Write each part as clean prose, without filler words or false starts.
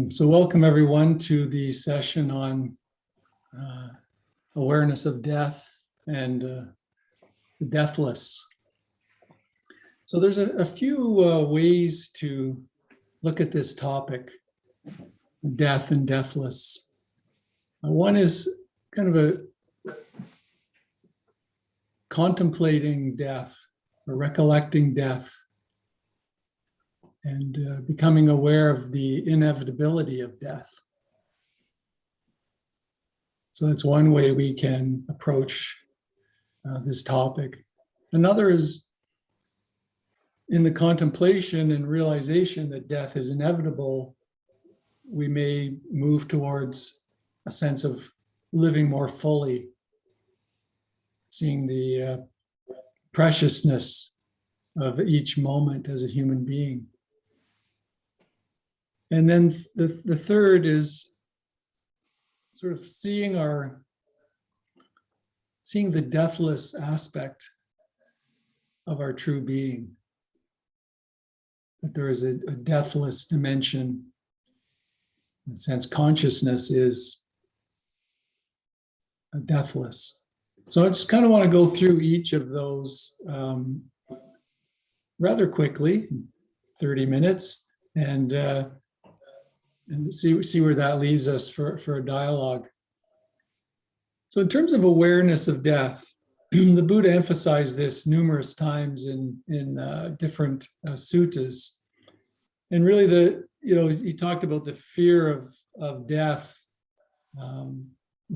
So welcome everyone to the session on awareness of death and the deathless. So there's a few ways to look at this topic, death and deathless. One is kind of a contemplating death or recollecting death and becoming aware of the inevitability of death. So that's one way we can approach this topic. Another is in the contemplation and realization that death is inevitable, we may move towards a sense of living more fully, seeing the preciousness of each moment as a human being. And then the third is sort of seeing the deathless aspect of our true being, that there is a deathless dimension. In a sense, consciousness is deathless. So I just kind of want to go through each of those rather quickly, 30 minutes, and see where that leaves us for a dialogue. So in terms of awareness of death, the Buddha emphasized this numerous times in different suttas. And really he talked about the fear of death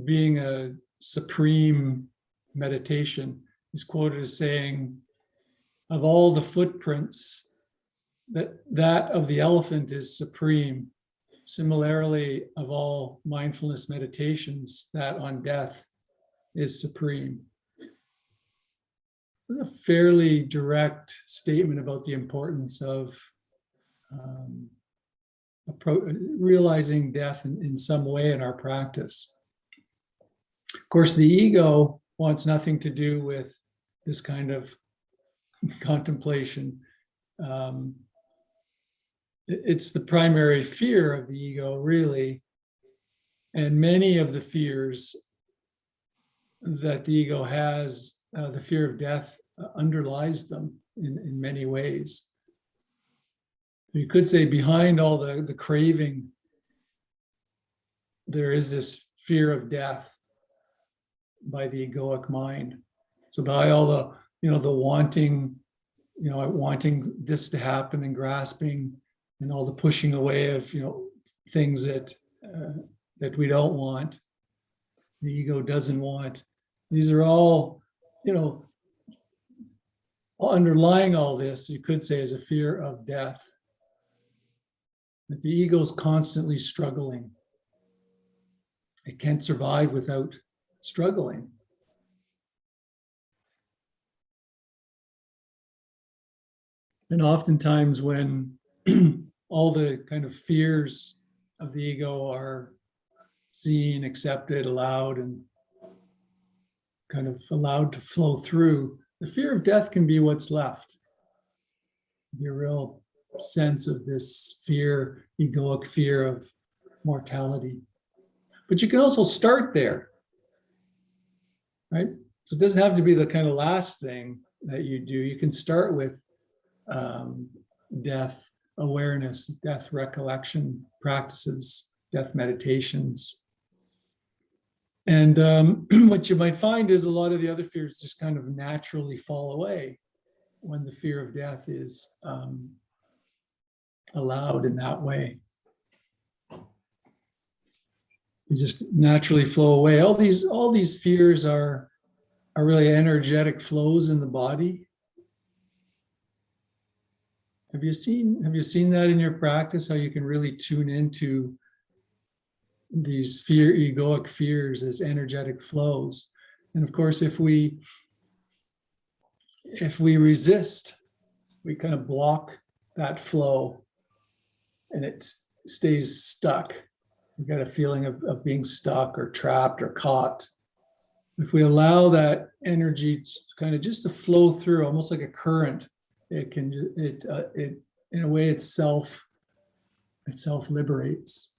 being a supreme meditation. He's quoted as saying, of all the footprints, that of the elephant is supreme. Similarly, of all mindfulness meditations, that on death is supreme. A fairly direct statement about the importance of realizing death in some way in our practice. Of course, the ego wants nothing to do with this kind of contemplation. It's the primary fear of the ego, really. And many of the fears that the ego has, the fear of death underlies them in many ways. You could say behind all the craving, there is this fear of death by the egoic mind. So by all the wanting, wanting this to happen and grasping, and all the pushing away of things that we don't want, the ego doesn't want. These are all underlying all this, you could say, is a fear of death. That the ego is constantly struggling. It can't survive without struggling. And oftentimes when all the kind of fears of the ego are seen, accepted, allowed, and kind of allowed to flow through, the fear of death can be what's left. The real sense of this fear, egoic fear of mortality. But you can also start there, right? So it doesn't have to be the kind of last thing that you do. You can start with death awareness, death recollection practices, death meditations. And what you might find is a lot of the other fears just kind of naturally fall away when the fear of death is allowed in that way. They just naturally flow away. All these fears are really energetic flows in the body. Have you seen that in your practice, how you can really tune into these egoic fears as energetic flows? And of course, if we resist, we kind of block that flow and it stays stuck. We got a feeling of being stuck or trapped or caught. If we allow that energy to kind of just to flow through, almost like a current, it in a way it's itself liberates.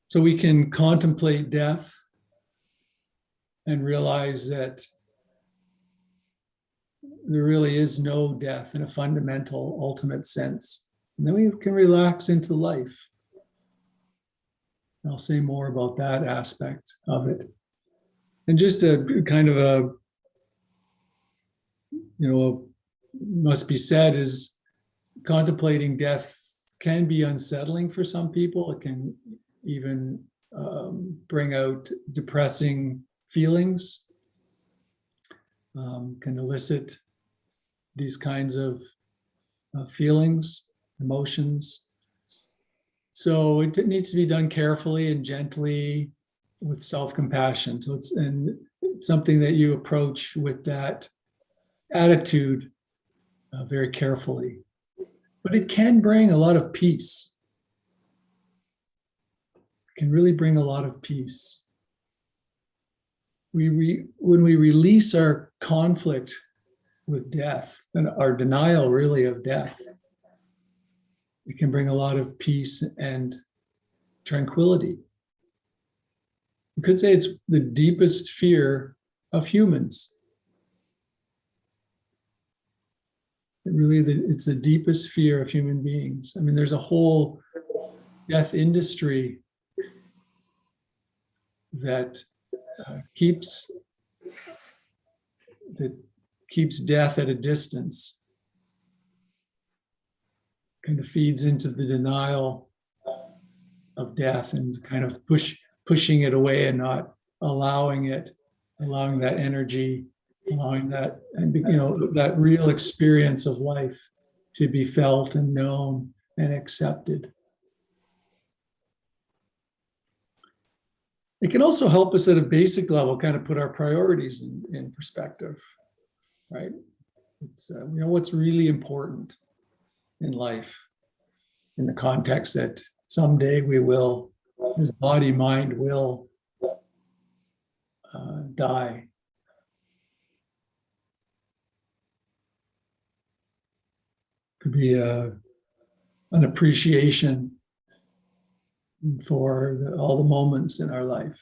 So we can contemplate death and realize that there really is no death in a fundamental, ultimate sense. And then we can relax into life. I'll say more about that aspect of it. And just a kind of a, must be said is contemplating death can be unsettling for some people. It can even bring out depressing feelings, can elicit these kinds of feelings, emotions. So it needs to be done carefully and gently with self-compassion. So it's something that you approach with that attitude very carefully. But it can bring a lot of peace. It can really bring a lot of peace. When we release our conflict with death and our denial really of death, it can bring a lot of peace and tranquility. You could say it's the deepest fear of humans. It's the deepest fear of human beings. I mean, there's a whole death industry that keeps death at a distance, kind of feeds into the denial of death and kind of pushing it away and not allowing that energy, allowing that, and that real experience of life to be felt and known and accepted. It can also help us at a basic level kind of put our priorities in perspective, right? It's what's really important in life, in the context that someday this body mind will die. Could be an appreciation for all the moments in our life,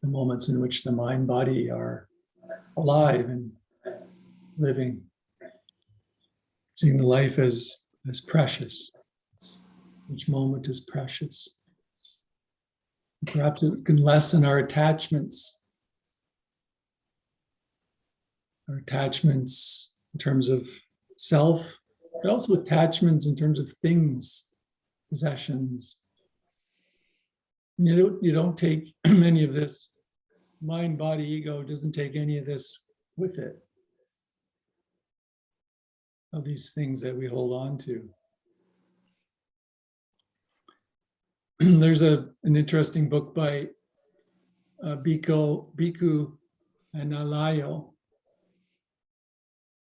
the moments in which the mind body are alive and living, seeing the life as precious. Each moment is precious. Perhaps it can lessen our attachments in terms of self, but also attachments in terms of things, possessions. You don't take any of this. Mind, body, ego doesn't take any of this with it. Of these things that we hold on to. There's an interesting book by Bhikkhu Analayo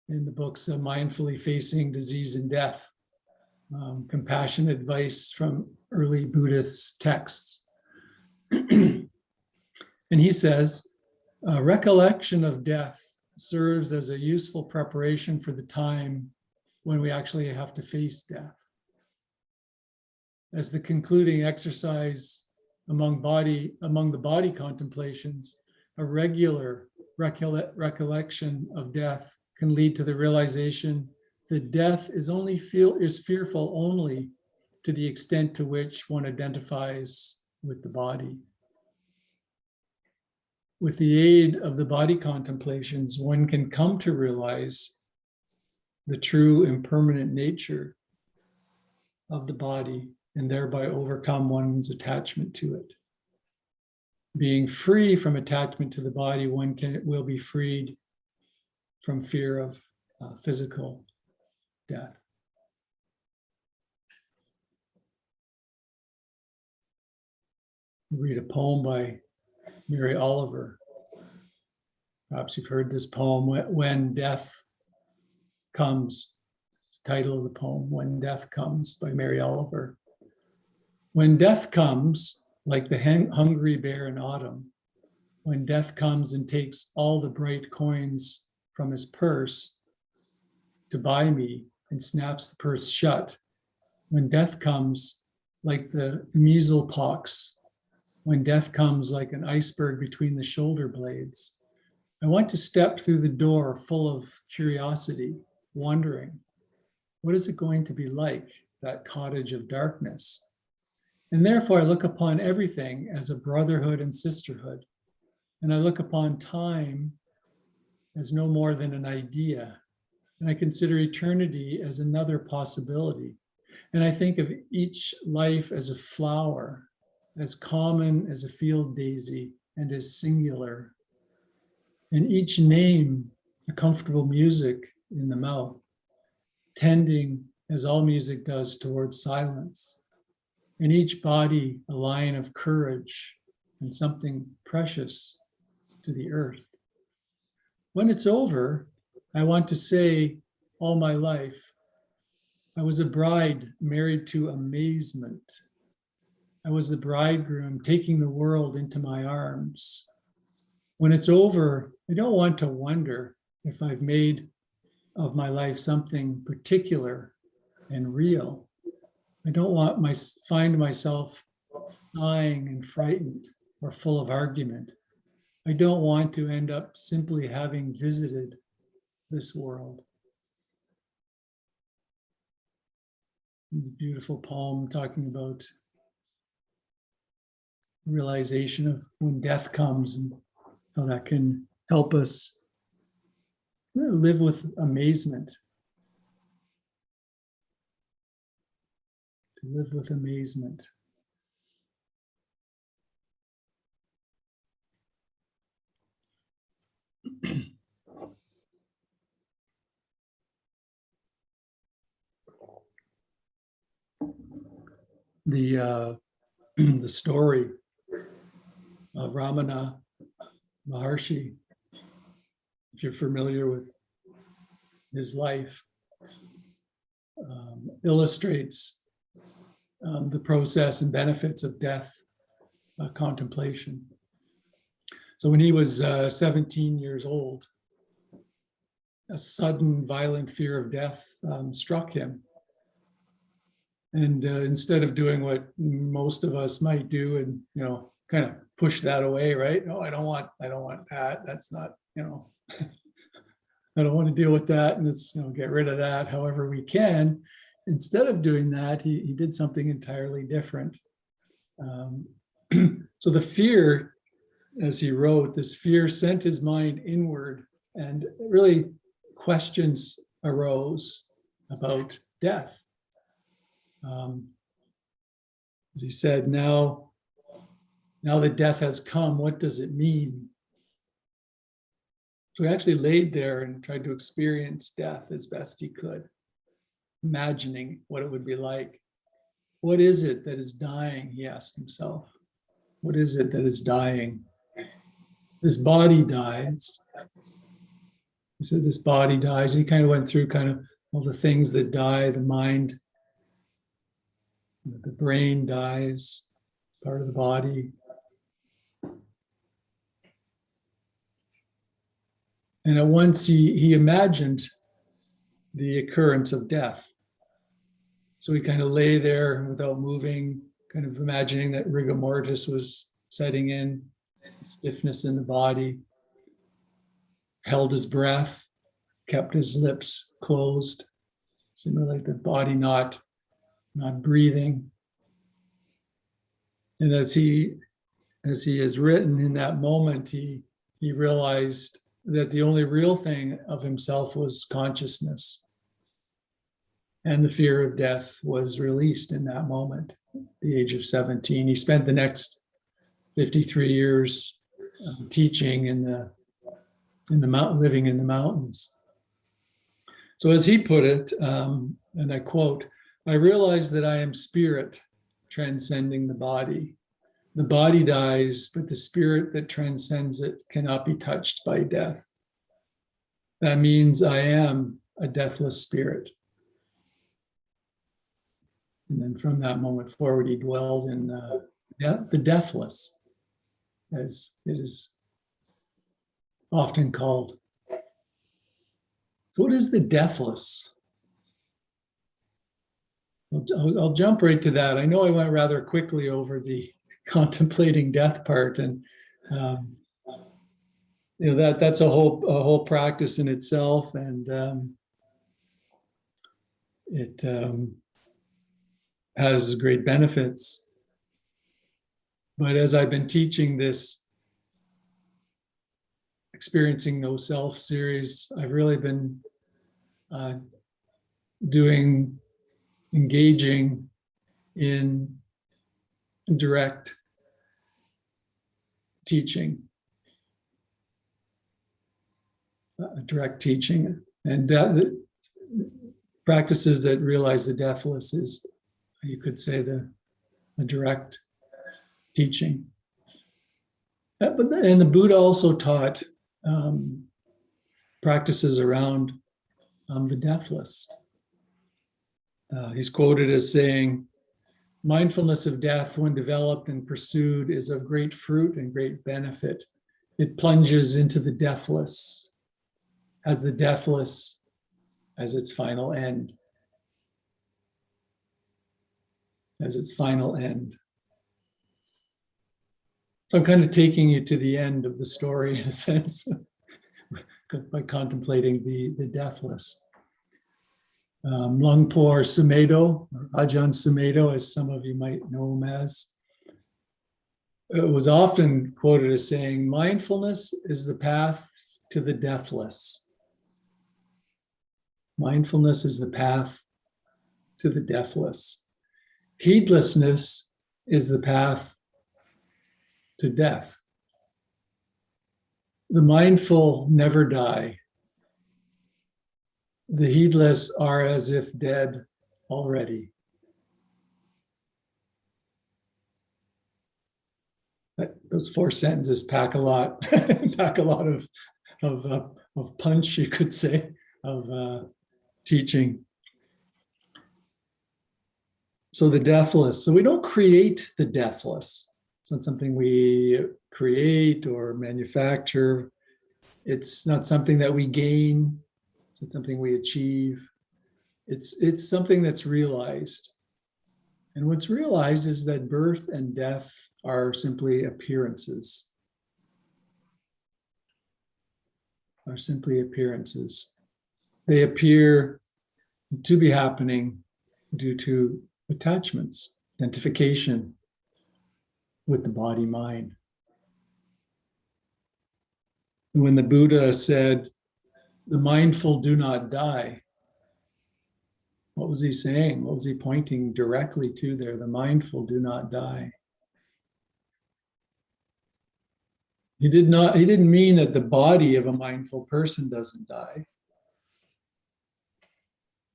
in the books Mindfully Facing Disease and Death, compassionate advice from early Buddhist texts. And he says, recollection of death serves as a useful preparation for the time when we actually have to face death. As the concluding exercise among the body contemplations, a regular recollection of death can lead to the realization that death is fearful only to the extent to which one identifies with the body. With the aid of the body contemplations, one can come to realize the true impermanent nature of the body and thereby overcome one's attachment to it. Being free from attachment to the body, one will be freed from fear of physical death. Read a poem by Mary Oliver. Perhaps you've heard this poem, When Death Comes. It's the title of the poem, When Death Comes, by Mary Oliver. When death comes, like the hungry bear in autumn, when death comes and takes all the bright coins from his purse, to buy me and snaps the purse shut. When death comes, like the measles pox, when death comes like an iceberg between the shoulder blades, I want to step through the door full of curiosity, wondering, what is it going to be like, that cottage of darkness? And therefore I look upon everything as a brotherhood and sisterhood. And I look upon time as no more than an idea. And I consider eternity as another possibility. And I think of each life as a flower, as common as a field daisy and as singular. And each name, a comfortable music in the mouth, tending as all music does towards silence. And each body, a line of courage and something precious to the earth. When it's over, I want to say all my life, I was a bride married to amazement. I was the bridegroom taking the world into my arms. When it's over, I don't want to wonder if I've made of my life something particular and real. I don't want find myself sighing and frightened or full of argument. I don't want to end up simply having visited this world. It's a beautiful poem talking about realization of when death comes and how that can help us live with amazement. To live with amazement. The the story of Ramana Maharshi, if you're familiar with his life, illustrates the process and benefits of death contemplation. So when he was 17 years old, a sudden violent fear of death struck him. And instead of doing what most of us might do and, kind of push that away, right? No, I don't want that. That's not, I don't want to deal with that. And let's, get rid of that however we can. Instead of doing that, he did something entirely different. So the fear, as he wrote, this fear sent his mind inward, and really questions arose about death. As he said, now that death has come, what does it mean? So he actually laid there and tried to experience death as best he could, imagining what it would be like. What is it that is dying? He asked himself. What is it that is dying? This body dies. He said, this body dies. And he kind of went through all the things that die, the mind, the brain dies, part of the body. And at once he imagined the occurrence of death. So he kind of lay there without moving, kind of imagining that rigor mortis was setting in, stiffness in the body, held his breath, kept his lips closed, similar like the body not breathing. And as he has written in that moment, he realized that the only real thing of himself was consciousness. And the fear of death was released in that moment, at the age of 17. He spent the next 53 years teaching living in the mountains. So as he put it, and I quote, I realize that I am spirit transcending the body. The body dies, but the spirit that transcends it cannot be touched by death. That means I am a deathless spirit. And then from that moment forward, he dwelled in the deathless, as it is often called. So what is the deathless? I'll jump right to that. I know I went rather quickly over the contemplating death part, and um, that's a whole practice in itself, and it has great benefits. But as I've been teaching this Experiencing No Self series, I've really been engaging in direct teaching, and practices that realize the deathless is, you could say, the direct teaching. And the Buddha also taught practices around the deathless. He's quoted as saying, "Mindfulness of death, when developed and pursued, is of great fruit and great benefit. It plunges into the deathless, has the deathless as its final end." As its final end. So I'm kind of taking you to the end of the story in a sense by contemplating the deathless. Lungpo Sumedho, or Ajahn Sumedho, as some of you might know him as, it was often quoted as saying, "Mindfulness is the path to the deathless." Mindfulness is the path to the deathless. Heedlessness is the path to death. The mindful never die. The heedless are as if dead already. Those four sentences pack a lot, pack a lot of punch, you could say, of teaching. So the deathless. So we don't create the deathless. It's not something we create or manufacture. It's not something that we gain. It's not something we achieve. It's something that's realized. And what's realized is that birth and death are simply appearances. Are simply appearances. They appear to be happening due to attachments, identification with the body-mind. When the Buddha said, "The mindful do not die," what was he saying? What was he pointing directly to there? The mindful do not die. He didn't mean that the body of a mindful person doesn't die.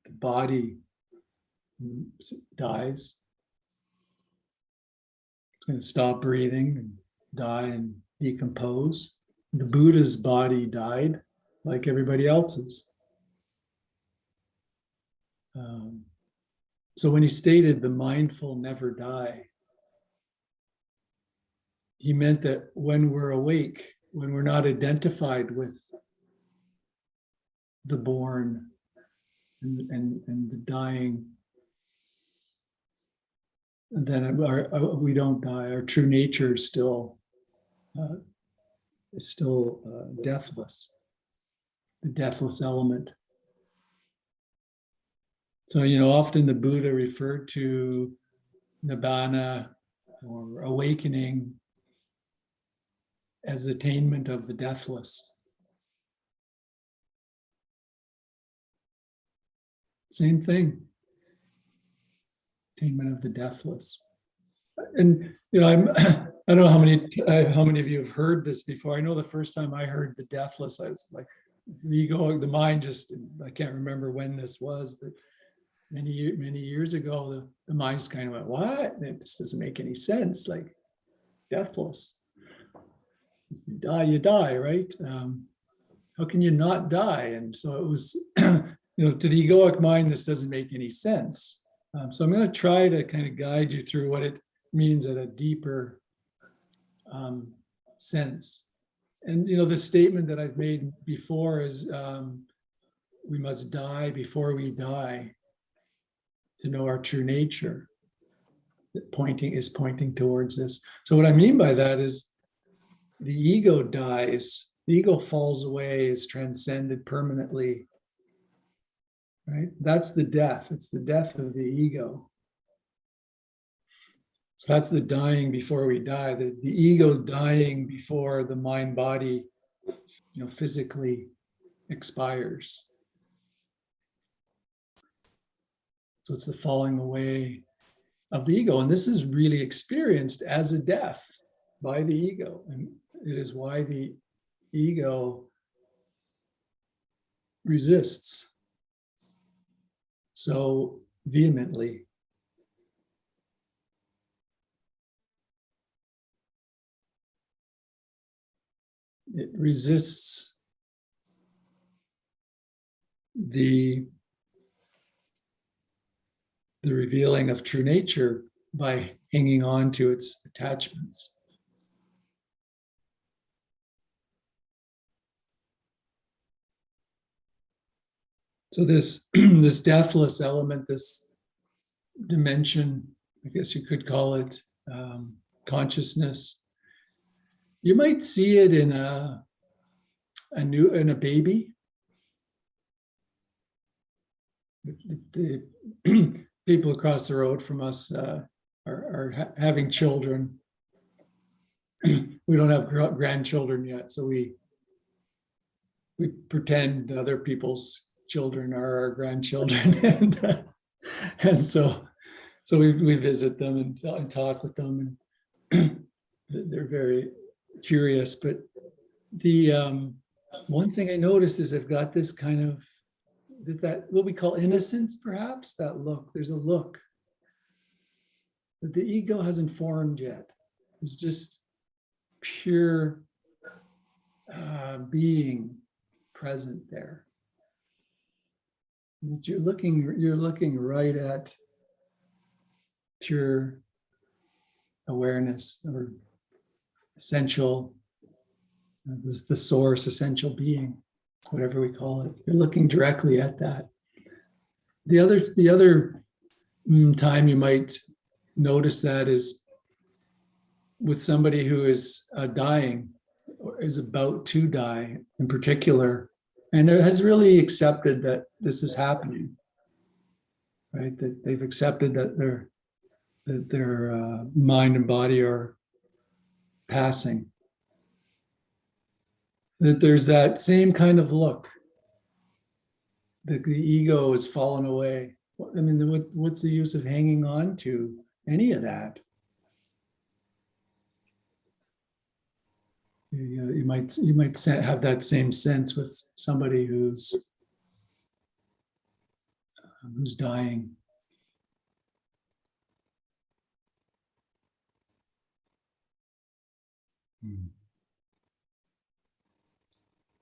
The body dies. It's going to stop breathing and die and decompose. The Buddha's body died like everybody else's. So when he stated the mindful never die, he meant that when we're awake, when we're not identified with the born and the dying, then we don't die. Our true nature is still deathless, the deathless element. So, often the Buddha referred to nibbana or awakening as attainment of the deathless. Same thing. Attainment of the deathless. And I don't know how many of you have heard this before. I know the first time I heard the deathless, I was like, the ego, the mind I can't remember when this was, but many years ago, the mind just kind of went, "What? This doesn't make any sense." Like, deathless. You die, right? How can you not die? And so it was, to the egoic mind, this doesn't make any sense. So I'm going to try to kind of guide you through what it means at a deeper sense. And the statement that I've made before is we must die before we die to know our true nature. Pointing towards this. So what I mean by that is the ego dies, the ego falls away, is transcended permanently. Right? That's the death. It's the death of the ego. So that's the dying before we die, the ego dying before the mind body, physically expires. So it's the falling away of the ego. And this is really experienced as a death by the ego. And it is why the ego resists so vehemently. It resists the revealing of true nature by hanging on to its attachments. So this this deathless element, this dimension, I guess you could call it consciousness. You might see it in a baby. The people across the road from us are having children. We don't have grandchildren yet, so we pretend other people's children are our grandchildren, and so we visit them and talk with them, and they're very curious. But the one thing I noticed is they've got this kind of that what we call innocence, perhaps, that look. There's a look that the ego hasn't formed yet. It's just pure being present there. You're looking right at pure awareness or essential, the source, essential being, whatever we call it. You're looking directly at that. The other time you might notice that is with somebody who is dying or is about to die in particular, and has really accepted that this is happening, right? That they've accepted that their mind and body are passing. That there's that same kind of look. That the ego has fallen away. I mean, what's the use of hanging on to any of that? You might have that same sense with somebody who's dying.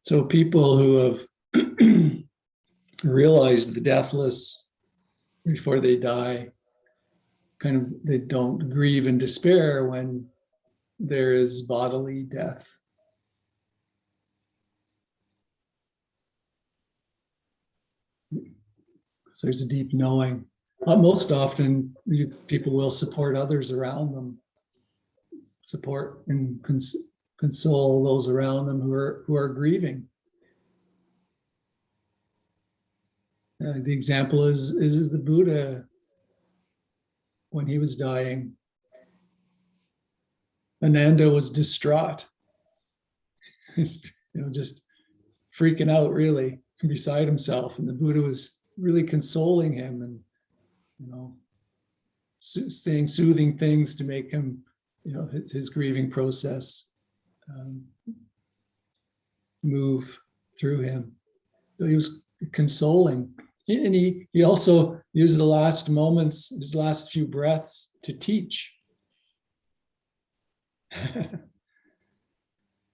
So people who have realized the deathless before they die, they don't grieve and despair when there is bodily death. So there's a deep knowing. Most often, people will support others around them, support and console those around them who are grieving. The example is the Buddha when he was dying. Ananda was distraught, just freaking out, really beside himself, and the Buddha was really consoling him and saying soothing things to make him, his grieving process move through him. So he was consoling. And he also used the last moments, his last few breaths, to teach.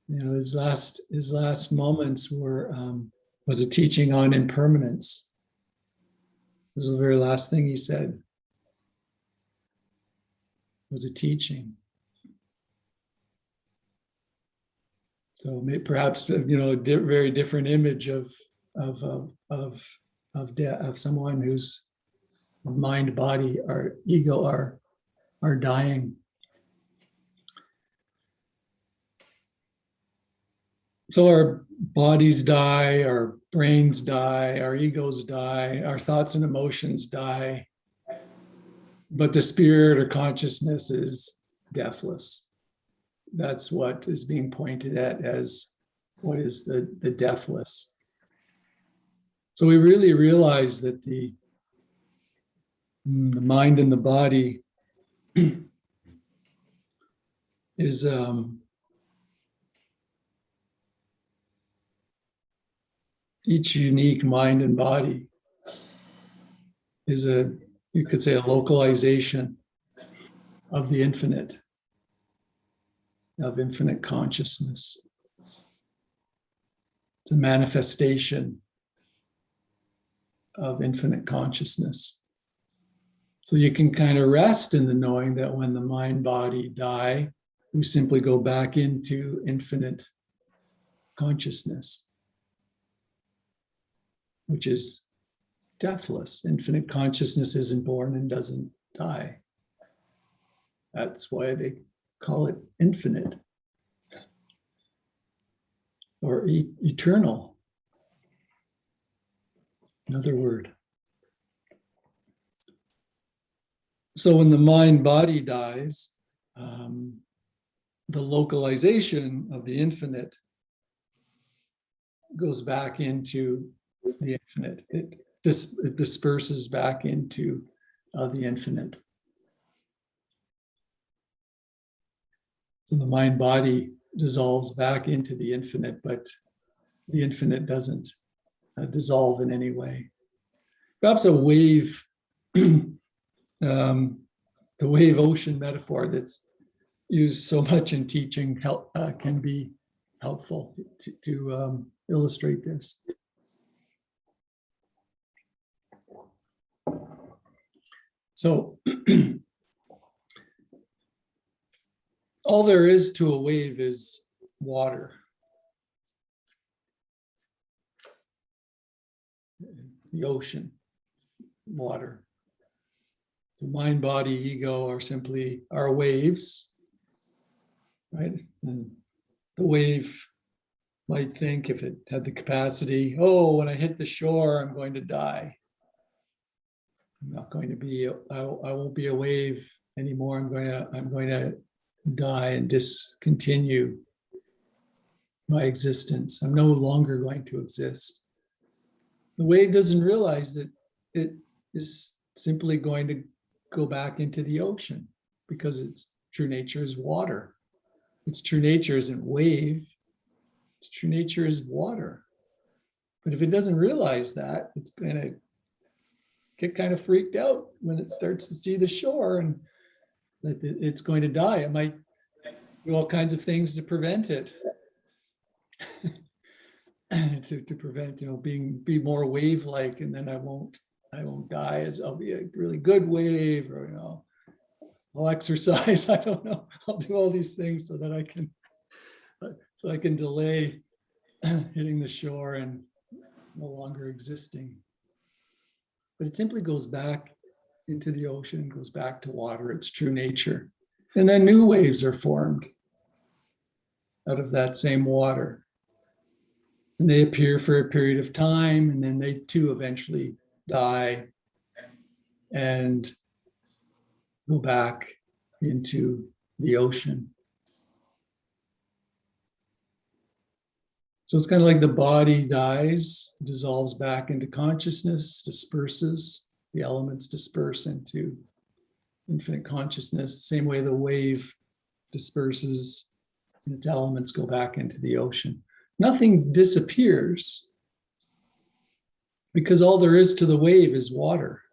His last moments was a teaching on impermanence. This is the very last thing he said. Was a teaching. So perhaps, a very different image of of someone whose mind, body, or ego are dying. So our bodies die, our brains die, our egos die, our thoughts and emotions die, but the spirit or consciousness is deathless. That's what is being pointed at as what is the deathless. So we really realize that the mind and the body is each unique mind and body is you could say, a localization of the infinite, of infinite consciousness. It's a manifestation of infinite consciousness. So you can kind of rest in the knowing that when the mind body die, we simply go back into infinite consciousness, which is deathless. Infinite consciousness isn't born and doesn't die. That's why they call it infinite or eternal. Another word. So when the mind body dies, the localization of the infinite goes back into the infinite. It disperses back into the infinite. So the mind body dissolves back into the infinite, but the infinite doesn't dissolve in any way. Perhaps a wave, the wave ocean metaphor that's used so much in teaching can be helpful to illustrate this. So all there is to a wave is water. The ocean, water. So mind, body, ego are simply our waves, right? And the wave might think, if it had the capacity, oh, when I hit the shore, I'm going to die. I'm not going to be, I won't be a wave anymore. I'm going to die and discontinue my existence. I'm no longer going to exist. The wave doesn't realize that it is simply going to go back into the ocean because its true nature is water. Its true nature isn't wave. Its true nature is water. But if it doesn't realize that, it's going to get kind of freaked out when it starts to see the shore and that it's going to die. It might do all kinds of things to prevent it. to prevent, be more wave-like, and then I won't die, as I'll be a really good wave, or I'll exercise. I don't know. I'll do all these things so that I can delay hitting the shore and no longer existing. But it simply goes back into the ocean, goes back to water, its true nature. And then new waves are formed out of that same water. And they appear for a period of time, and then they too eventually die and go back into the ocean. So it's kind of like the body dies, dissolves back into consciousness, disperses, the elements disperse into infinite consciousness, the same way the wave disperses and its elements go back into the ocean. Nothing disappears because all there is to the wave is water.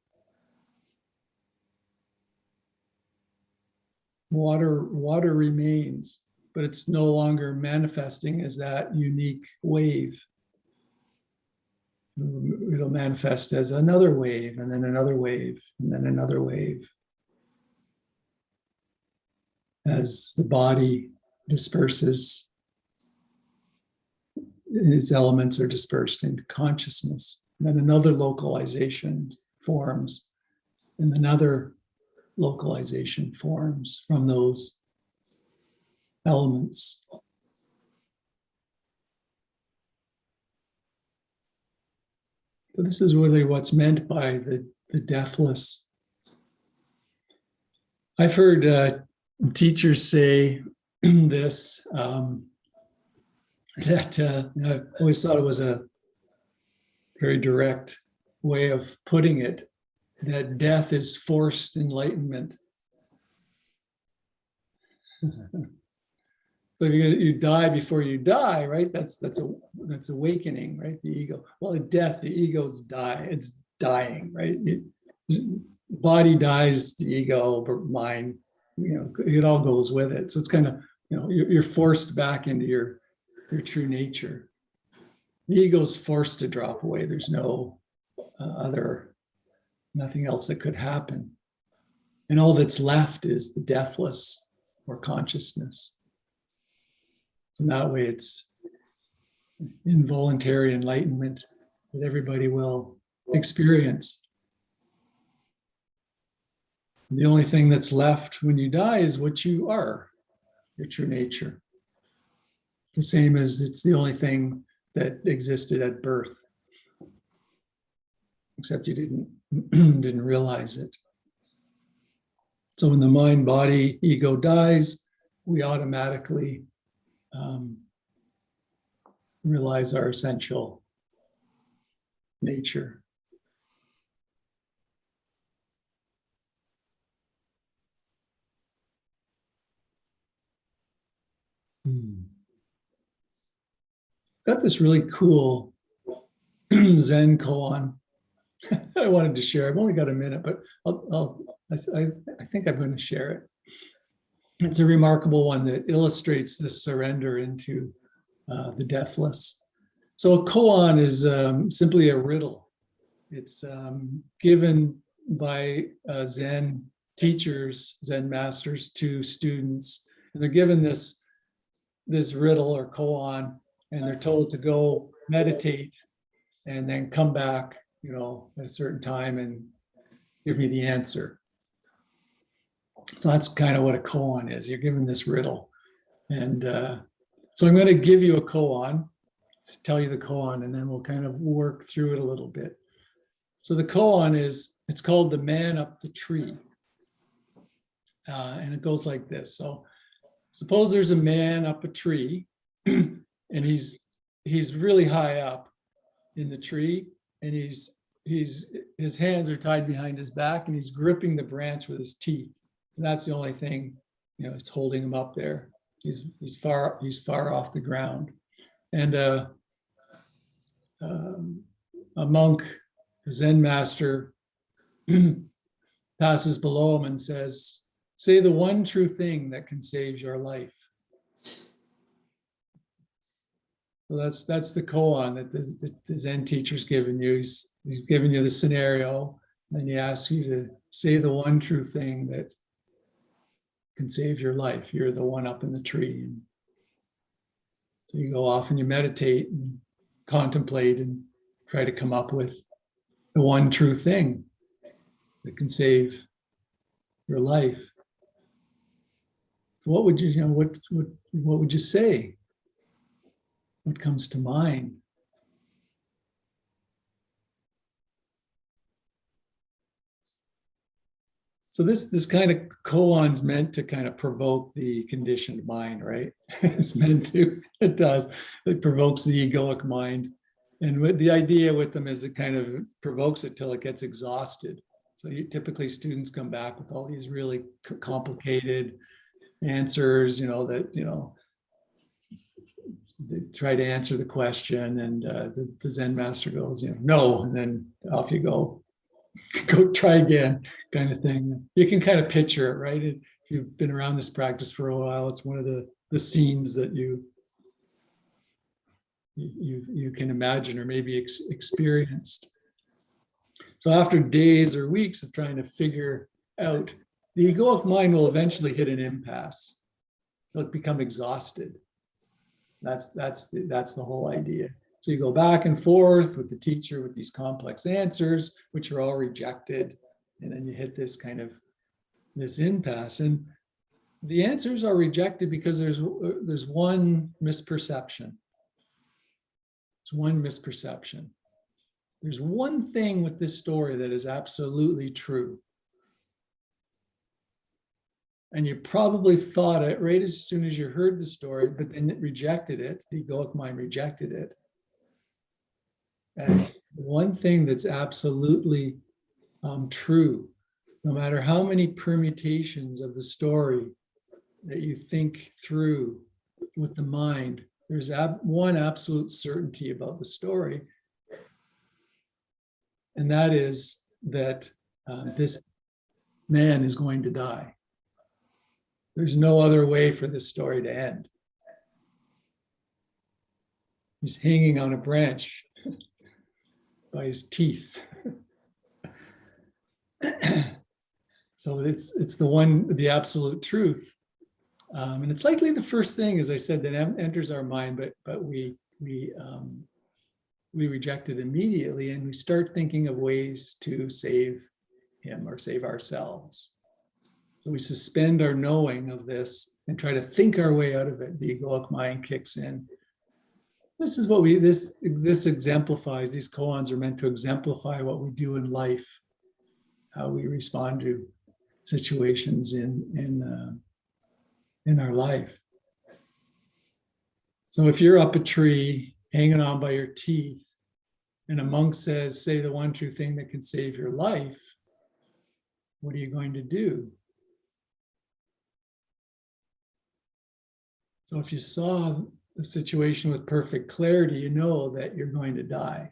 Water remains, but it's no longer manifesting as that unique wave. It'll manifest as another wave, and then another wave, and then another wave. As the body disperses its elements are dispersed into consciousness. And then another localization forms, and another localization forms from those elements. So this is really what's meant by the deathless. I've heard teachers say this, that I always thought it was a very direct way of putting it, that death is forced enlightenment. So you die before you die, right? That's awakening, right? The ego. Well, at death, the ego's die. It's dying, right? Body dies, the ego, mind, it all goes with it. So it's kind of, you're forced back into your true nature. The ego's forced to drop away. There's no nothing else that could happen. And all that's left is the deathless, or consciousness. And that way it's involuntary enlightenment that everybody will experience. And the only thing that's left when you die is what you are, your true nature. It's the same as it's the only thing that existed at birth, except you didn't realize it. So when the mind, body, ego dies, we automatically realize our essential nature. Got this really cool Zen Koan I wanted to share. I've only got a minute, but I think I'm going to share it. It's a remarkable one that illustrates this surrender into the deathless. So a koan is simply a riddle. It's given by Zen teachers, Zen masters, to students, and they're given this riddle or koan, and they're told to go meditate and then come back, at a certain time and give me the answer. So that's kind of what a koan is. You're given this riddle. And so I'm going to give you a koan, tell you the koan, and then we'll kind of work through it a little bit. So the koan it's called The Man Up the Tree. And it goes like this. So suppose there's a man up a tree and he's really high up in the tree, and his hands are tied behind his back, and he's gripping the branch with his teeth. And that's the only thing, it's holding him up there. He's far off the ground. And a monk, a Zen master, passes below him and says, "Say the one true thing that can save your life." So that's the koan that the Zen teacher's given you. He's given you the scenario, and then he asks you to say the one true thing that can save your life. You're the one up in the tree. And so you go off and you meditate and contemplate and try to come up with the one true thing that can save your life. So what would what would you say? What comes to mind? So this kind of koan's meant to kind of provoke the conditioned mind, right? It's meant to, it does. It provokes the egoic mind. And the idea with them is it kind of provokes it till it gets exhausted. So typically students come back with all these really complicated answers, they try to answer the question, and the Zen master goes, no, and then off you go try again, kind of thing. You can kind of picture it, right? If you've been around this practice for a while, it's one of the scenes that you can imagine or maybe experienced. So after days or weeks of trying to figure out, the egoic mind will eventually hit an impasse. It'll become exhausted. That's the whole idea. So you go back and forth with the teacher with these complex answers, which are all rejected, and then you hit this kind of this impasse. And the answers are rejected because there's one misperception. It's one misperception. There's one thing with this story that is absolutely true. And you probably thought it right as soon as you heard the story, but then it rejected it. The egoic mind rejected it as one thing that's absolutely true. No matter how many permutations of the story that you think through with the mind, there's one absolute certainty about the story. And that is that this man is going to die. There's no other way for this story to end. He's hanging on a branch by his teeth. So it's the absolute truth. And it's likely the first thing, as I said, that enters our mind, but we reject it immediately, and we start thinking of ways to save him or save ourselves. So we suspend our knowing of this and try to think our way out of it. The egoic mind kicks in. This is what this exemplifies. These koans are meant to exemplify what we do in life, how we respond to situations in our life. So if you're up a tree, hanging on by your teeth, and a monk says, say the one true thing that can save your life, what are you going to do? So if you saw the situation with perfect clarity, you know that you're going to die.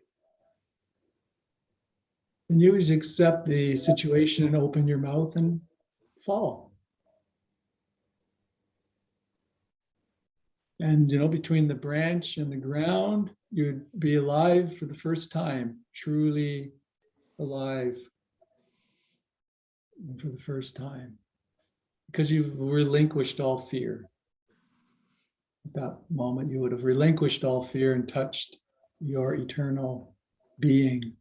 And you just accept the situation and open your mouth and fall. And, between the branch and the ground, you'd be alive for the first time, truly alive for the first time, because you've relinquished all fear. At that moment, you would have relinquished all fear and touched your eternal being.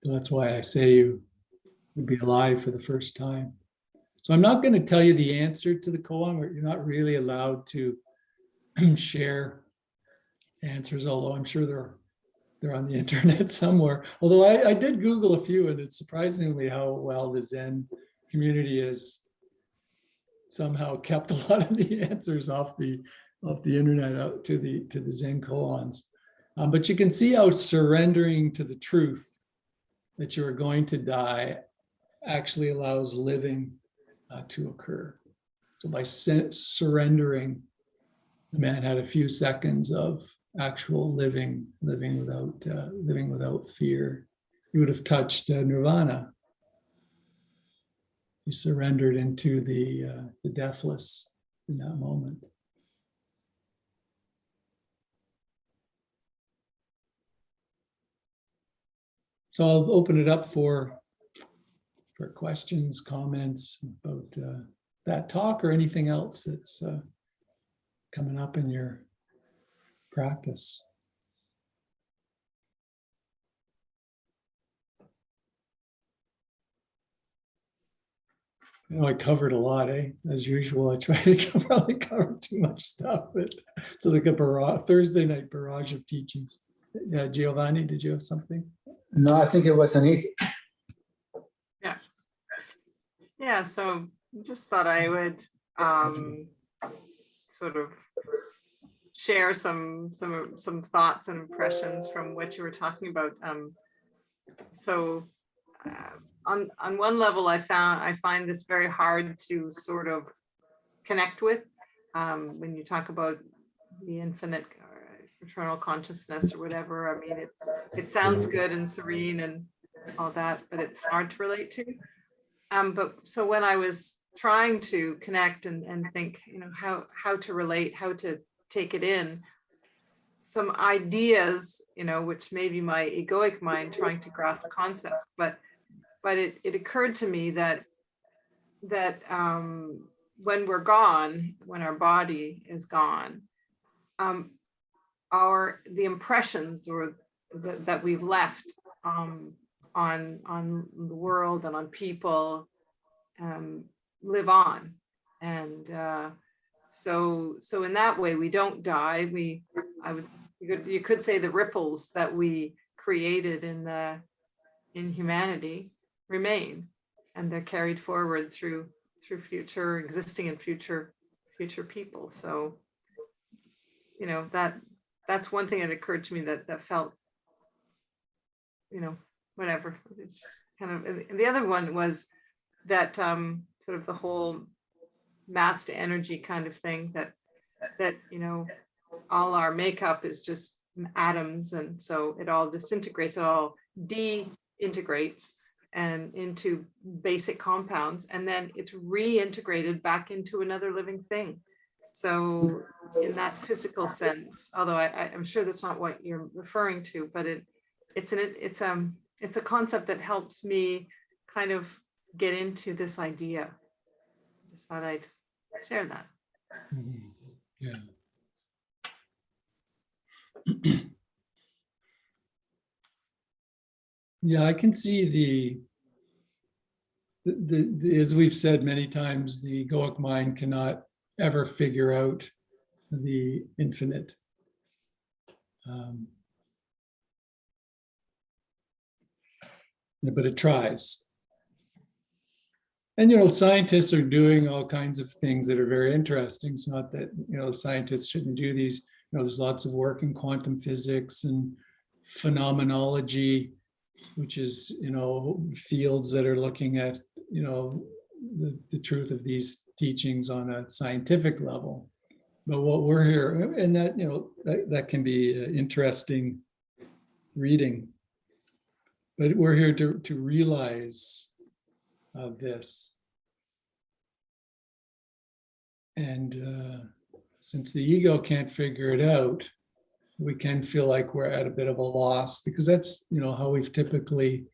So that's why I say you would be alive for the first time. So I'm not going to tell you the answer to the koan. You're not really allowed to share answers, although I'm sure they're on the internet somewhere. Although I did Google a few, and it's surprisingly how well the Zen community has somehow kept a lot of the answers off the internet out to the Zen Koans. But you can see how surrendering to the truth that you are going to die actually allows living to occur. So by surrendering, the man had a few seconds of actual living without fear. He would have touched nirvana. He surrendered into the deathless in that moment. So I'll open it up for questions, comments about that talk or anything else that's coming up in your practice. I covered a lot, as usual. I try to probably cover too much stuff, but it's like a Thursday night barrage of teachings. Yeah, Giovanni, did you have something? No, I think it was an easy. Yeah, so just thought I would sort of share some thoughts and impressions from what you were talking about. On one level, I find this very hard to sort of connect with when you talk about the infinite or eternal consciousness or whatever. I mean, it sounds good and serene and all that, but it's hard to relate to. But so when I was trying to connect and think, how to relate, how to take it in, some ideas, which may be my egoic mind trying to grasp the concept, but it occurred to me that when we're gone, when our body is gone, the impressions or that we've left on the world and on people live on, and so in that way we don't die. You could say the ripples that we created in humanity remain, and they're carried forward through future existing and future people. So that's one thing that occurred to me that felt whatever. It's just kind of, and the other one was that sort of the whole mass to energy kind of thing, that all our makeup is just atoms, and so it all disintegrates, it all de-integrates and into basic compounds, and then it's reintegrated back into another living thing. So in that physical sense, although I'm sure that's not what you're referring to, but it's a concept that helps me kind of get into this idea. Just thought I'd share that. Yeah. Yeah, I can see the as we've said many times, the egoic mind cannot ever figure out the infinite. But it tries. And, scientists are doing all kinds of things that are very interesting. It's not that, scientists shouldn't do these. There's lots of work in quantum physics and phenomenology, which is, fields that are looking at, the truth of these teachings on a scientific level. But what we're here, and that, that can be interesting reading. But we're here to realize this. And since the ego can't figure it out, we can feel like we're at a bit of a loss, because that's, how we've typically,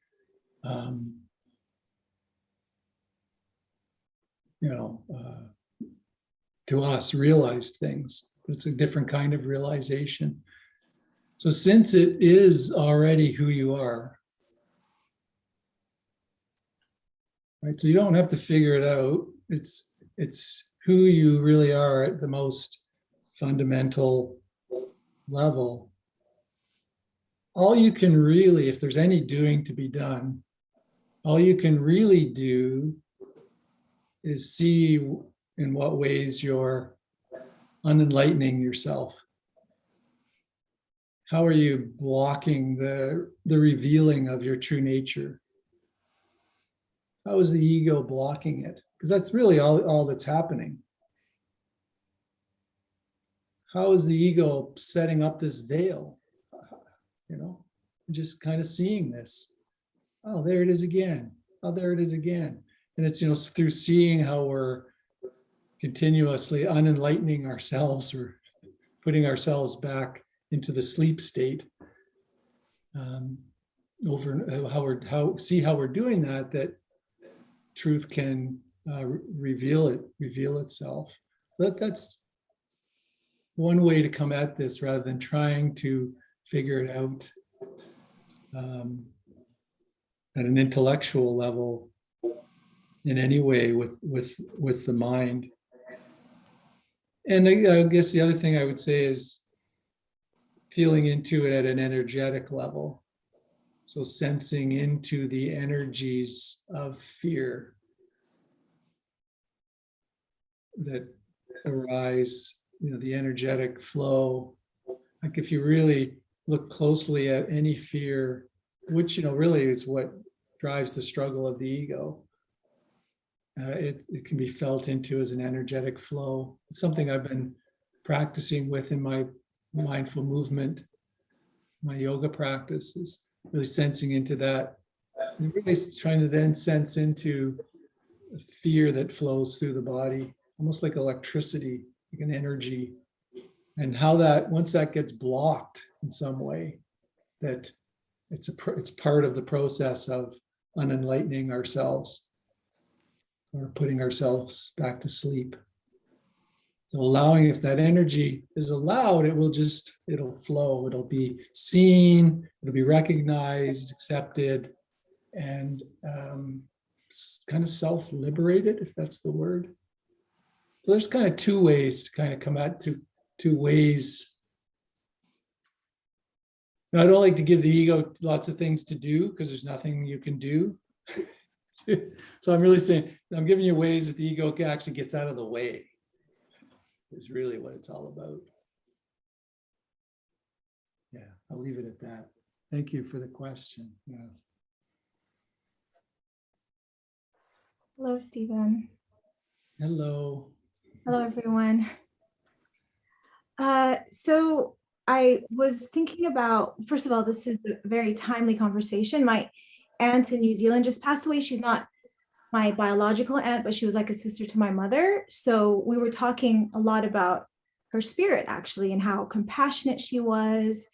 to us, realized things. It's a different kind of realization. So since it is already who you are, right? So you don't have to figure it out. It's who you really are at the most fundamental level. All you can really, if there's any doing to be done, all you can really do is see in what ways you're unenlightening yourself. How are you blocking the revealing of your true nature? How is the ego blocking it? Because that's really all that's happening. How is the ego setting up this veil? Just kind of seeing this. Oh, there it is again. Oh, there it is again. And it's, through seeing how we're continuously unenlightening ourselves, or putting ourselves back into the sleep state. Over how we're doing that truth can reveal itself. That's one way to come at this, rather than trying to figure it out at an intellectual level in any way with the mind. And I guess the other thing I would say is feeling into it at an energetic level. So sensing into the energies of fear that arise, the energetic flow. Like if you really look closely at any fear, which, really is what drives the struggle of the ego, it can be felt into as an energetic flow. It's something I've been practicing with in my mindful movement, my yoga practice, is really sensing into that, and really trying to then sense into fear that flows through the body, almost like electricity, like an energy, and how that, once that gets blocked in some way, that it's part of the process of unenlightening ourselves, or putting ourselves back to sleep. So allowing, if that energy is allowed, it'll flow, it'll be seen, it'll be recognized, accepted, and kind of self-liberated, if that's the word. So there's kind of two ways to kind of come at two ways. Now, I don't like to give the ego lots of things to do because there's nothing you can do. So I'm really saying, I'm giving you ways that the ego actually gets out of the way, is really what it's all about. Yeah, I'll leave it at that. Thank you for the question. Yeah. Hello, Stephen. Hello. Hello, everyone. So I was thinking about, first of all, this is a very timely conversation. My aunt in New Zealand just passed away. She's not my biological aunt, but she was like a sister to my mother. So we were talking a lot about her spirit, actually, and how compassionate she was,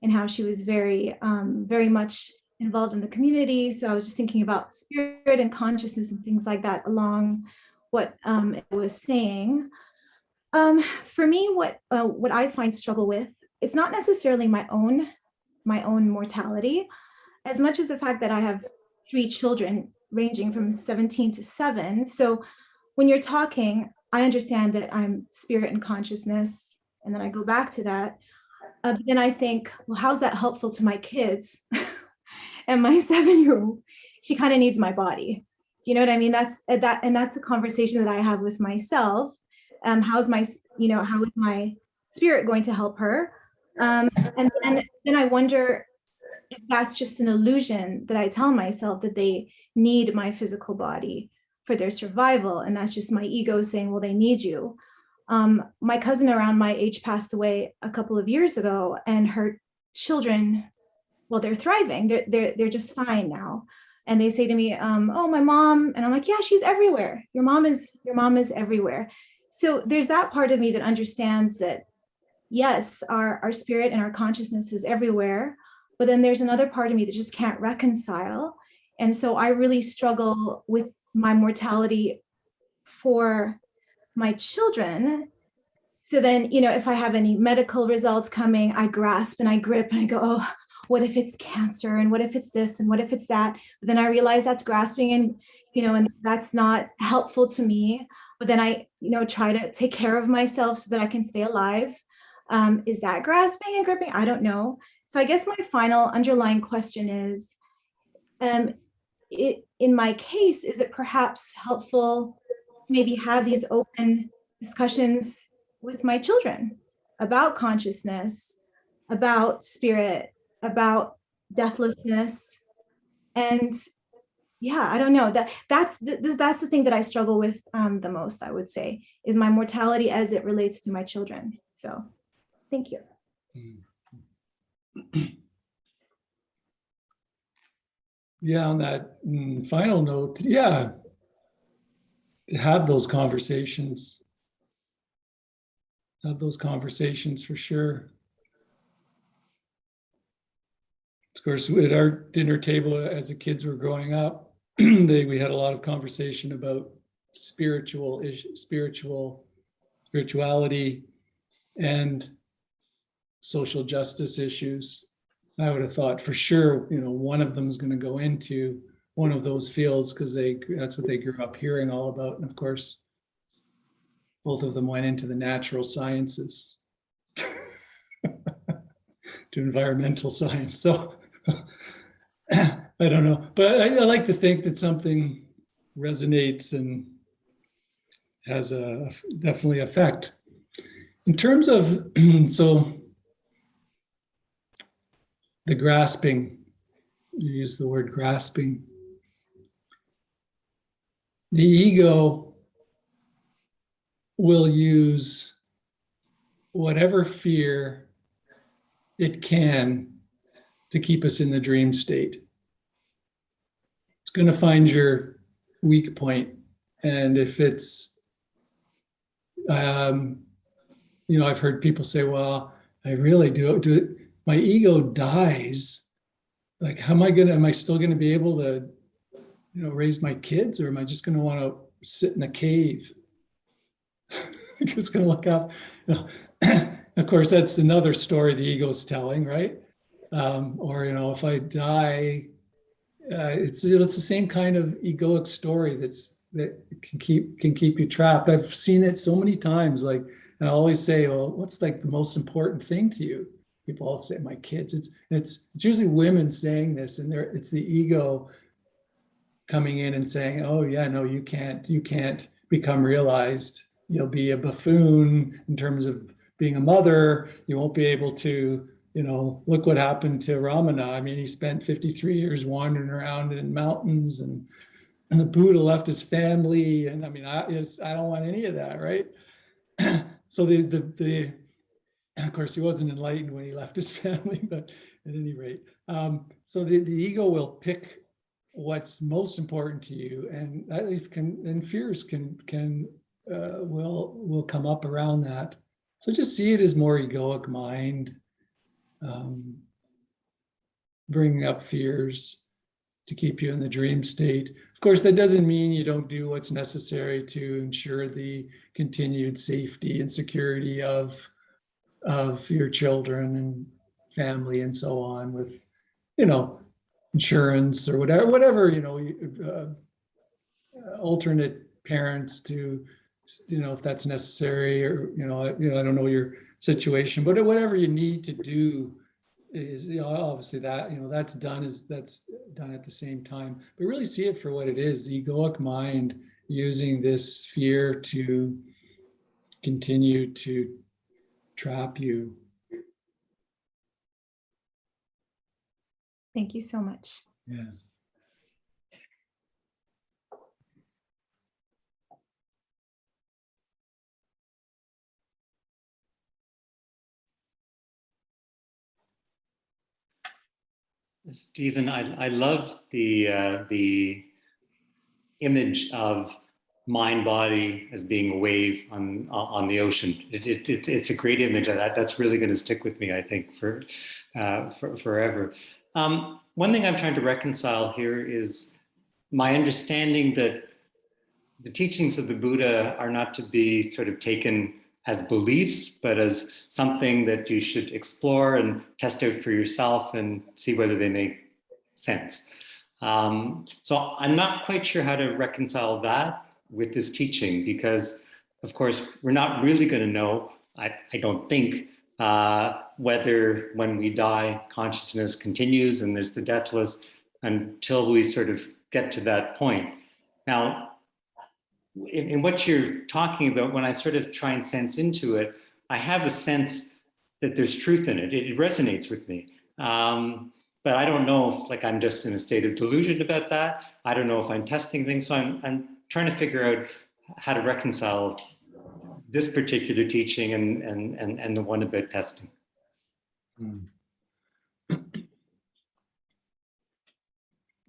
and how she was very, very much involved in the community. So I was just thinking about spirit and consciousness and things like that along what it was saying. For me, what I find struggle with, it's not necessarily my own mortality, as much as the fact that I have 3 children ranging from 17 to 7. So when you're talking, I understand that I'm spirit and consciousness, and then I go back to that. But then I think, well, how's that helpful to my kids? And my 7-year-old, she kind of needs my body. You know what I mean? That's the conversation that I have with myself. How is my spirit going to help her? And then I wonder if that's just an illusion that I tell myself, that they need my physical body for their survival. And that's just my ego saying, well, they need you. My cousin around my age passed away a couple of years ago, and her children, well, they're thriving. They're just fine now. And they say to me, oh, my mom, and I'm like, yeah, she's everywhere. Your mom is everywhere. So there's that part of me that understands that, yes, our spirit and our consciousness is everywhere, but then there's another part of me that just can't reconcile. And so I really struggle with my mortality for my children. So then, if I have any medical results coming, I grasp and I grip and I go, oh, what if it's cancer? And what if it's this? And what if it's that? But then I realize that's grasping and, and that's not helpful to me. But then I, try to take care of myself so that I can stay alive. Is that grasping and gripping? I don't know. So I guess my final underlying question is, in my case, is it perhaps helpful to maybe have these open discussions with my children about consciousness, about spirit, about deathlessness? And yeah, I don't know, that's the thing that I struggle with the most, I would say, is my mortality as it relates to my children. So thank you. Yeah, on that final note, yeah, to have those conversations. Have those conversations for sure. Of course, at our dinner table as the kids were growing up, we had a lot of conversation about spirituality and social justice issues. I would have thought for sure, one of them is going to go into one of those fields because that's what they grew up hearing all about. And of course, both of them went into the natural sciences to environmental science. So I don't know, but I like to think that something resonates and has a definitely effect. In terms of, so the grasping, you use the word grasping. The ego will use whatever fear it can to keep us in the dream state. It's going to find your weak point. And if it's, I've heard people say, well, I really do it. My ego dies. Like, am I still going to be able to, raise my kids, or am I just going to want to sit in a cave? Who's going to look up? Of course, that's another story the ego's telling, right? Or, if I die, it's the same kind of egoic story that can keep you trapped. I've seen it so many times. Like, and I always say, well, what's like the most important thing to you? People all say, my kids. It's usually women saying this, and it's the ego coming in and saying, oh yeah, no, you can't become realized. You'll be a buffoon in terms of being a mother. You won't be able to, look what happened to Ramana. I mean, he spent 53 years wandering around in mountains, and the Buddha left his family. And I mean, I don't want any of that, right? So of course, he wasn't enlightened when he left his family, but at any rate, so the ego will pick what's most important to you, and fears will come up around that. So just see it as more egoic mind, bringing up fears to keep you in the dream state. Of course, that doesn't mean you don't do what's necessary to ensure the continued safety and security of your children and family and so on, with, insurance or whatever, alternate parents to, if that's necessary, or, I don't know your situation, but whatever you need to do is, obviously that's done at the same time, but really see it for what it is, the egoic mind using this fear to continue to trap you. Thank you so much. Yeah. Stephen, I love the image of mind body as being a wave on the ocean. It's a great image. That's really going to stick with me, I think, for forever. One thing I'm trying to reconcile here is my understanding that the teachings of the Buddha are not to be sort of taken as beliefs, but as something that you should explore and test out for yourself and see whether they make sense. So I'm not quite sure how to reconcile that with this teaching, because of course, we're not really going to know, I don't think, whether when we die, consciousness continues and there's the deathless until we sort of get to that point. Now, in what you're talking about, when I sort of try and sense into it, I have a sense that there's truth in it. It resonates with me. But I don't know if I'm just in a state of delusion about that. I don't know if I'm testing things. So I'm trying to figure out how to reconcile this particular teaching and the one about testing. Mm.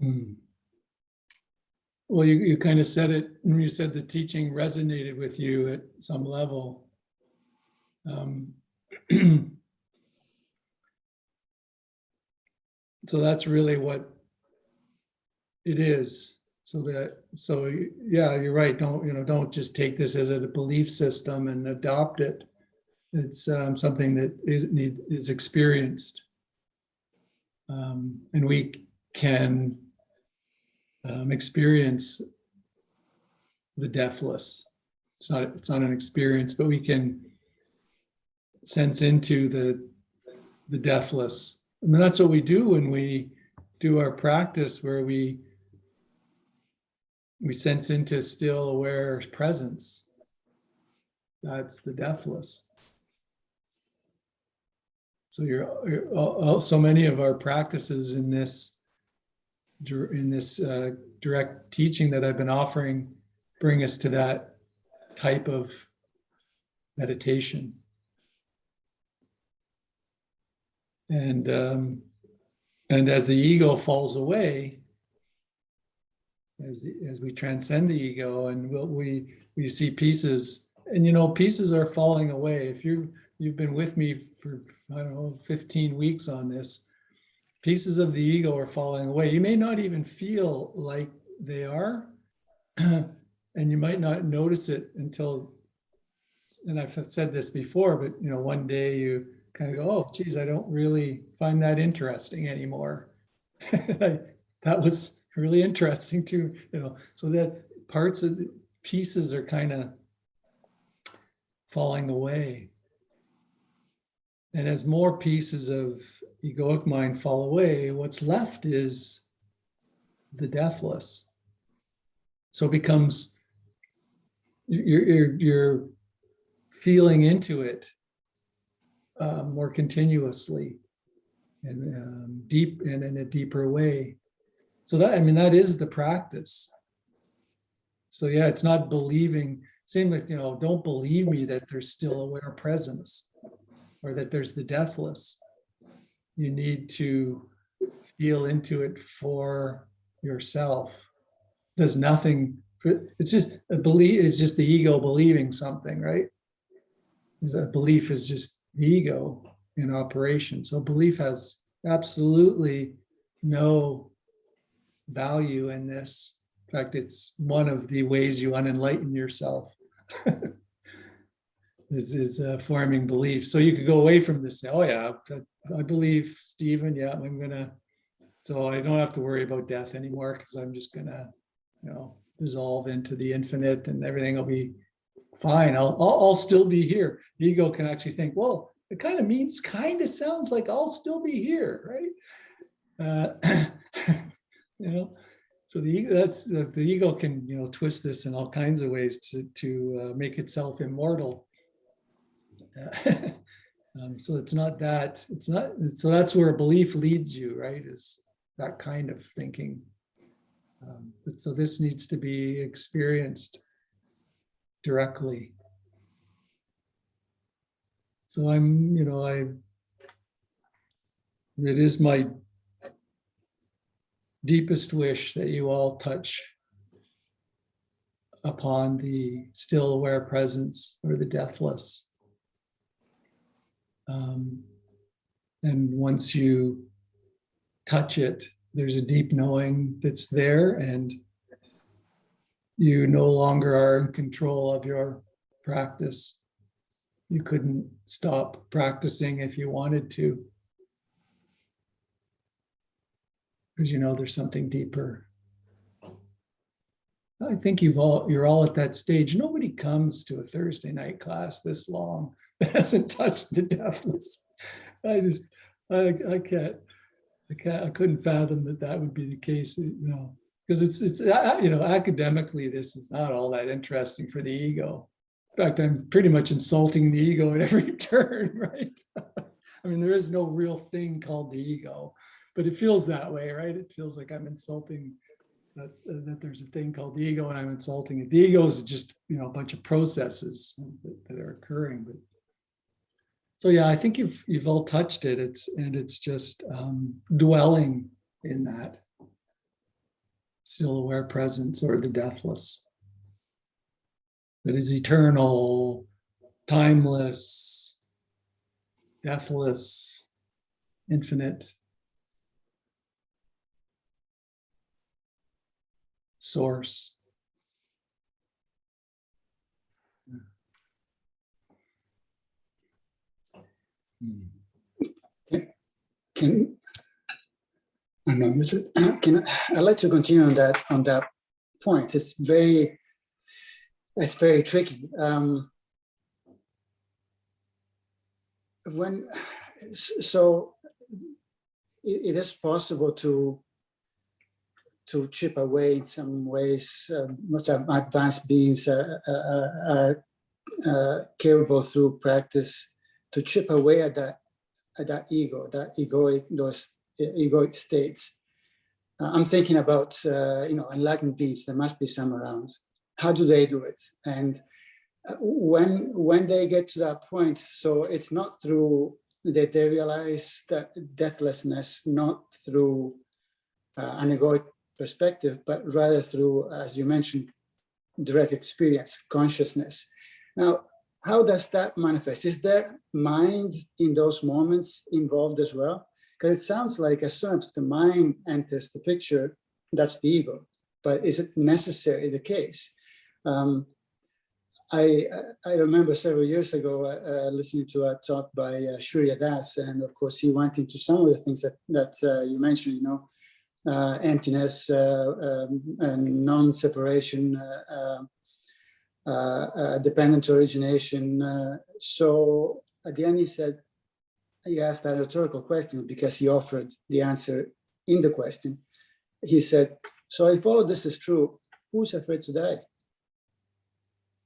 Mm. Well, you kind of said it when you said the teaching resonated with you at some level. So that's really what it is. So yeah, you're right. Don't just take this as a belief system and adopt it. It's something that is experienced, and we can experience the deathless. It's not an experience, but we can sense into the deathless. I mean, that's what we do when we do our practice, where we sense into still aware presence. That's the deathless. So so many of our practices in this direct teaching that I've been offering bring us to that type of meditation. And as the ego falls away, as we transcend the ego, and we see pieces, and pieces are falling away. If you've been with me for, I don't know, 15 weeks on this, pieces of the ego are falling away. You may not even feel like they are, and you might not notice it until and I've said this before, but one day you kind of go, oh, geez, I don't really find that interesting anymore. That was really interesting too, so that parts of the pieces are kind of falling away. And as more pieces of egoic mind fall away, what's left is the deathless. So it becomes, you're feeling into it more continuously and deep and in a deeper way. So that, that is the practice. So yeah, it's not believing, same with, don't believe me that there's still aware presence or that there's the deathless. You need to feel into it for yourself. Does nothing, it's just a belief, it's just the ego believing something, right? A belief is just the ego in operation. So belief has absolutely no value in this. In fact, it's one of the ways you unenlighten yourself. is forming belief. So you could go away from this, say, oh yeah, I believe Stephen, yeah, I'm gonna, so I don't have to worry about death anymore because I'm just gonna, dissolve into the infinite and everything will be fine. I'll still be here. The ego can actually think, well, it kind of sounds like I'll still be here, right? So the ego, the ego can, twist this in all kinds of ways to make itself immortal. So it's not that, so that's where belief leads you, right? Is that kind of thinking. But so this needs to be experienced directly. So it is my deepest wish that you all touch upon the still aware presence or the deathless. And once you touch it, there's a deep knowing that's there, and you no longer are in control of your practice. You couldn't stop practicing if you wanted to, because there's something deeper. I think you're all at that stage. Nobody comes to a Thursday night class this long that hasn't touched the deathless. I couldn't fathom that would be the case, because it's academically, this is not all that interesting for the ego. In fact, I'm pretty much insulting the ego at every turn, right? There is no real thing called the ego, but it feels that way, right? It feels like I'm insulting that there's a thing called the ego and I'm insulting it. The ego is just, a bunch of processes that are occurring. But so yeah, I think you've all touched it. It's just dwelling in that still aware presence or the deathless that is eternal, timeless, deathless, infinite source. I'd like to continue on that point. It's very tricky. It is possible to chip away in some ways. Most advanced beings are capable through practice to chip away at that ego, those egoic states. I'm thinking about enlightened beings. There must be some around. How do they do it? And when they get to that point, so it's not through that they realize that deathlessness, not through an egoic perspective, but rather through, as you mentioned, direct experience, consciousness. Now, how does that manifest? Is there mind in those moments involved as well? Because it sounds like as soon as the mind enters the picture, that's the ego. But is it necessarily the case? I remember several years ago listening to a talk by Surya Das, and of course he went into some of the things that you mentioned, emptiness and non-separation, dependent origination. So at the end he said, he asked that rhetorical question because he offered the answer in the question. He said, so if all of this is true, who's afraid to die?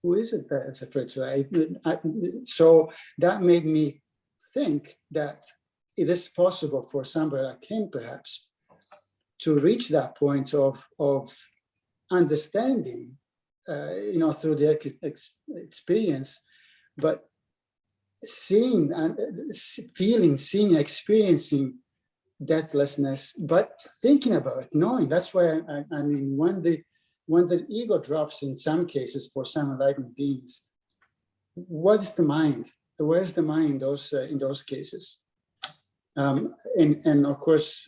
Who is it that's afraid to die? So that made me think that it is possible for somebody like him, perhaps, to reach that point of understanding, through their experience, but seeing and feeling, seeing, experiencing deathlessness, but thinking about it, knowing. That's why I mean, when the ego drops in some cases for some enlightened beings, what is the mind? Where's the mind in those cases? And of course,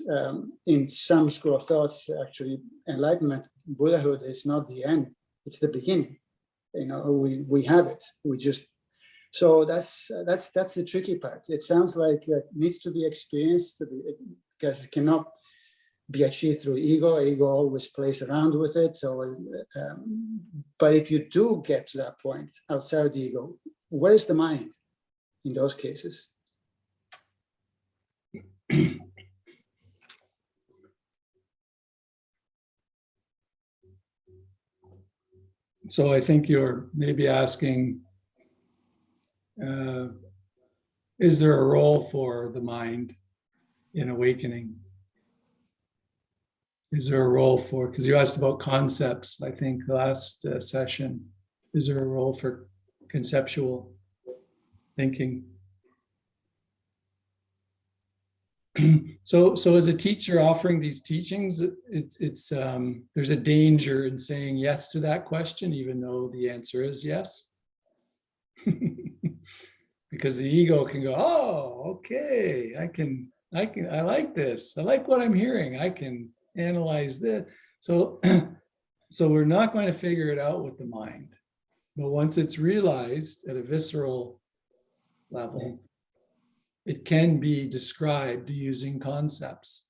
in some school of thoughts, actually, enlightenment, Buddhahood is not the end; it's the beginning. We have it. We just so that's the tricky part. It sounds like it needs to be experienced because it cannot be achieved through ego. Ego always plays around with it. So, but if you do get to that point outside the ego, where is the mind in those cases? So I think you're maybe asking, is there a role for the mind in awakening? Is there a role for, because you asked about concepts, I think last session, is there a role for conceptual thinking? So as a teacher offering these teachings, it's there's a danger in saying yes to that question, even though the answer is yes. Because the ego can go, oh, okay, I like this. I like what I'm hearing. I can analyze this. So we're not going to figure it out with the mind. But once it's realized at a visceral level, it can be described using concepts.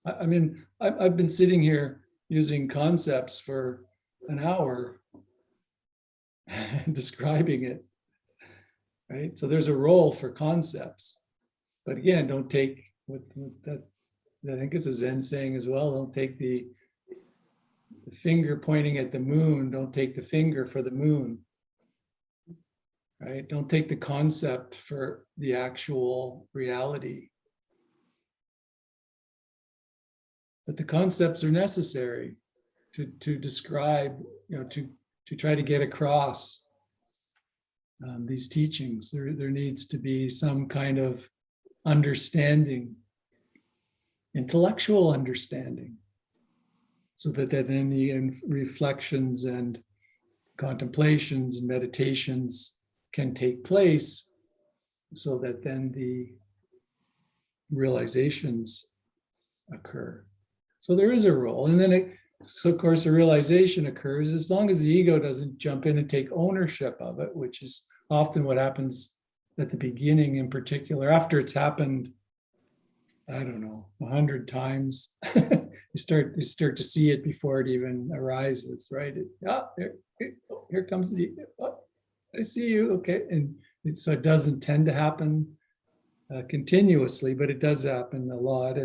I mean, I've been sitting here using concepts for an hour, describing it, right? So there's a role for concepts. But again, don't take what that's, I think it's a Zen saying as well, don't take the finger pointing at the moon, don't take the finger for the moon. Right? Don't take the concept for the actual reality. But the concepts are necessary to describe, to try to get across these teachings. There needs to be some kind of understanding, intellectual understanding, so that then the reflections and contemplations and meditations can take place, so that then the realizations occur. So there is a role. And then so of course a realization occurs as long as the ego doesn't jump in and take ownership of it, which is often what happens at the beginning in particular. After it's happened, I don't know, 100 times, you start to see it before it even arises, right? Here comes the, I see you, okay. And so it doesn't tend to happen continuously, but it does happen a lot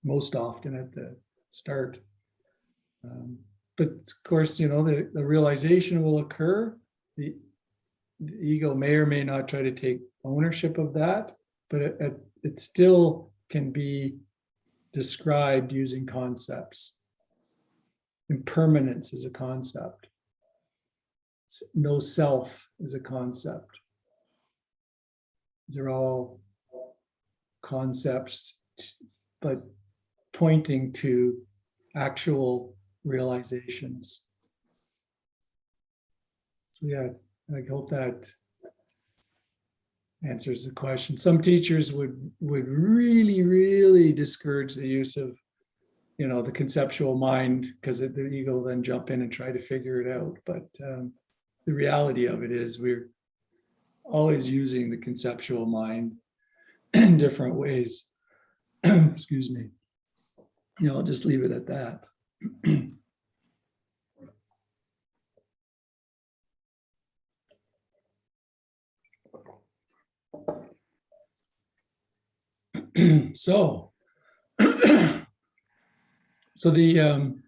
most often at the start. But of course, the realization will occur. The ego may or may not try to take ownership of that, but it still can be described using concepts. Impermanence is a concept. No self is a concept. These are all concepts, but pointing to actual realizations. So yeah, I hope that answers the question. Some teachers would really, really discourage the use of, the conceptual mind, because the ego will then jump in and try to figure it out. But the reality of it is we're always using the conceptual mind in different ways. Excuse me. I'll just leave it at that. So, so the